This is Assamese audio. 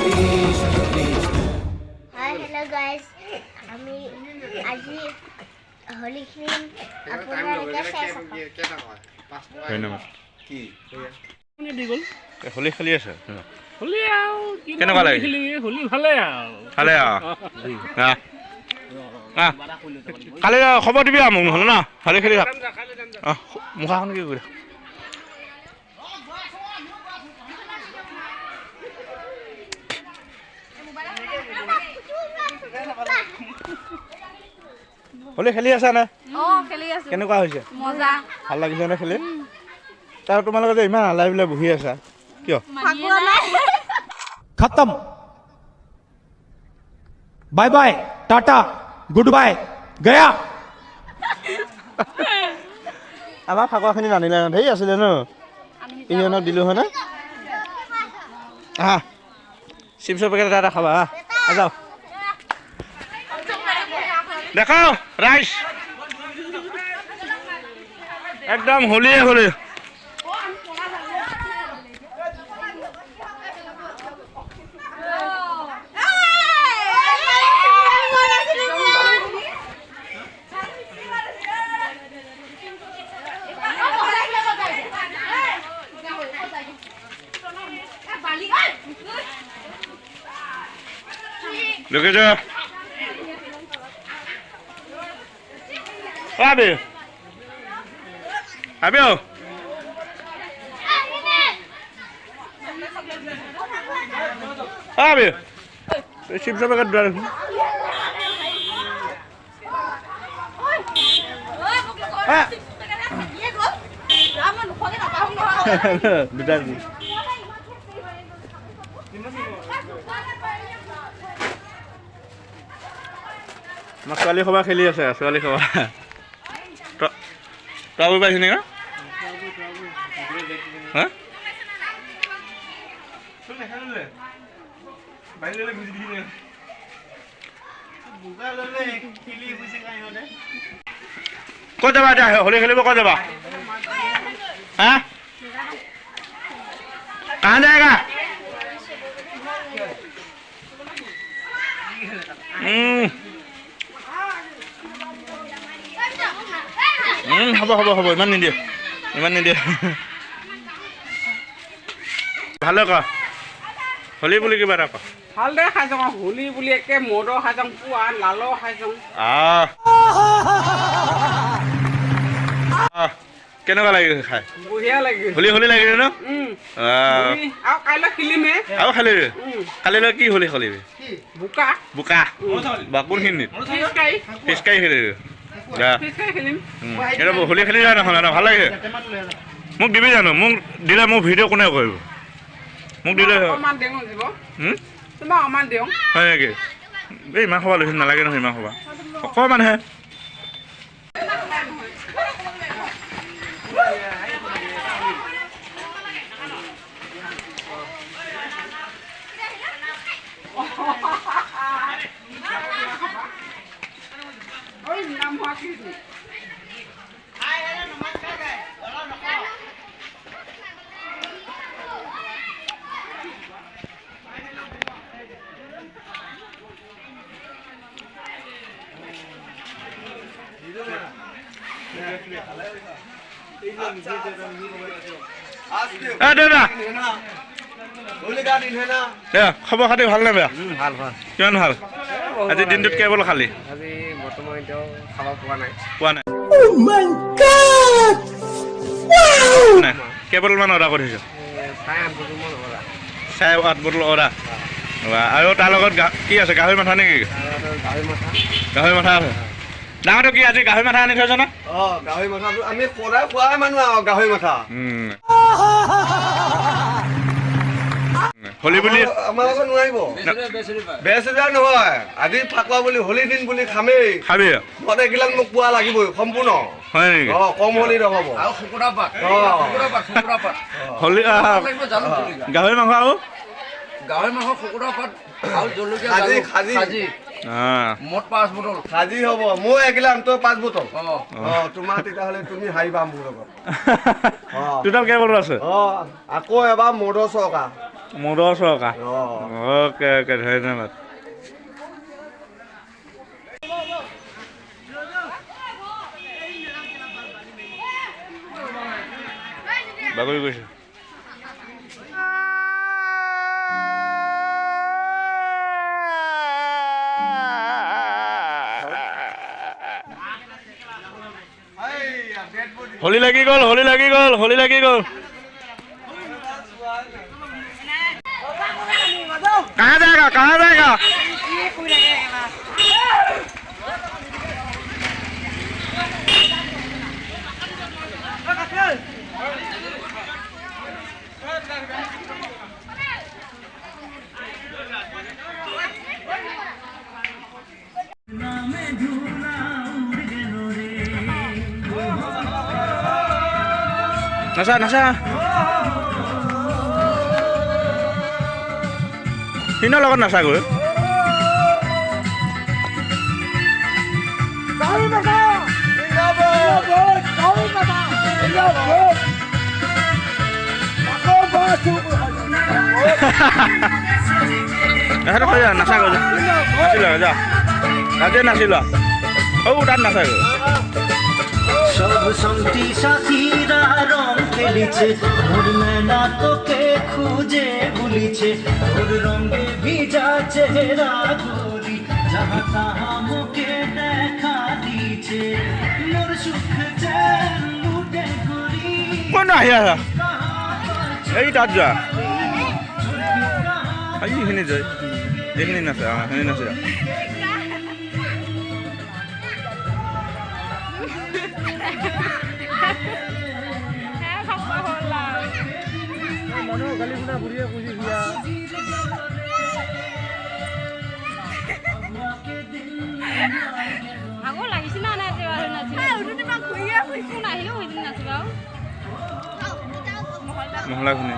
Hi, hello guys. আমি আজি হোলি খেলিম আপোনালোকে চাই থাকক ধন্যবাদ কি হোলী খেলি আছে হোলী আৰু কেনেকুৱা লাগে? হোলী ভালে আৰু ভালে কালি খবৰ দিবি আৰু মোক নহ'লে ন হোলী খেলি থাক মুখাখন কি কৰি হোলী খেলি আছা নে কেনেকুৱা হৈছে ভাল লাগিছে নে খেলি তাৰ তোমালোকে যে ইমান হালাই পেলাই বহি আছা কিয় खत्म bye bye tata goodbye गया আমাৰ ফাকুৱাখিনি নানিলে ধেই আছিলে ন ইহঁতক দিলোঁ হয়নে আহা চিপছৰ পেকেট এটা খাবা যাওঁ দেখাও ৰাইচ একদম হোলীয়ে Holi Look at that. Abi. Abi. Abi. Chips apa kan dulu? Betul. আমাৰ ছোৱালী সভা খেলি আছে ছোৱালী সভা তই পাইছি নেকি ক'ত যাবা এতিয়া হোলী খেলিব ক'ত যাবা হা কাহাঁ যায়গা হ'ব ইমান নিদিয়ে ভালে ক হোলী বুলি কিবা এটা ক ভালদৰে খাই যাওঁ হোলী বুলি একে মদৰ খাই যাওঁ পুৱা লালৰ খাই যাওঁ কেনেকুৱা লাগিছে খাই বঢ়িয়া লাগিছে হোলী লাগিছে ন আৰু কাইলৈ খেলিমহে আৰু খেলিবি কালিলৈ কি হোলী খেলিবি বোকা বা কোনখিনিত খোজকাঢ়ি খেলিবি এটা হোলী খেলি যায় নহয় ভাল লাগিছে মোক দিবি জানো মোক দিলে মোক ভিডিঅ' কোনে কৰিব মোক দিলে হয় নেকি এই ইমান সভা লৈছিল নালাগে নহয় ইমান সভা অকণমানহে খবৰ খাতি ভাল নে বেয়া ভাল কিমান ভাল আজি দিনটোত কেৱল খালি আজি বৰ্তমান এতিয়াও খাব পোৱা নাই কেৱল মান অৰ্ডাৰ কৰি থৈছ 8 বটল অৰ্ডাৰ আৰু তাৰ লগত কি আছে গাহৰি মাথা নেকি গাহৰি মাথা আছে ডাঙৰটো কি আজি গাহৰি মাথা আনি থৈছ না গাহৰি মাথাটো আমি সদায় খোৱাই মানুহ আৰু গাহৰি মাথা হোলী বুলি আমাৰ লগত নোৱাৰিব বেছিবা নহয় আজি ফাকুৱা বুলি হোলী দিন বুলি খাবি গোটেইবিলাক মোক পোৱা লাগিবই সম্পূৰ্ণ হয় নেকি কম হোলী নহ'ব হোলী গাহৰি মাংস আৰু শুকুৰা পাত আৰু জলকীয়া খাজি মোট 5 বটল খাজি হ'ব মই এগিলাম তই 5 বটল তোমাৰ তেতিয়াহ'লে তুমি হাৰিবা মোৰ লগত টোটাল কেই বটল আছে আকৌ এবাৰ মদৰ চৰকাৰ মোদৰ চৰকাৰ অঁ অ'কে অ'কে ধন্যবাদ বাগৰি গৈছে होली लगी गोल होली लगी गोल होली लगी गोल कहाँ जाएगा नशा नशा সিনৰ লগত নাচা গৈ নাচা গৈ নাচিল যা ৰাজে নাচিল তাত নাচা গৈ সব সঙ্গী সাথীরা রং খেলিছে মোর নয়না তোকে খুঁজে ভুলিছে তোর রঙে ভিজা চেহারা গোরি যাহা তাহা মুখে দেখা দিছে মোর সুখ যেন লুটে করি কোন আহি আছা এই তাত যোৱা এইখিনি যায় এইখিনি নাচে সেইখিনি নাচে ভাগৰ লাগিছে না নাই নাচিব মহলা খুনি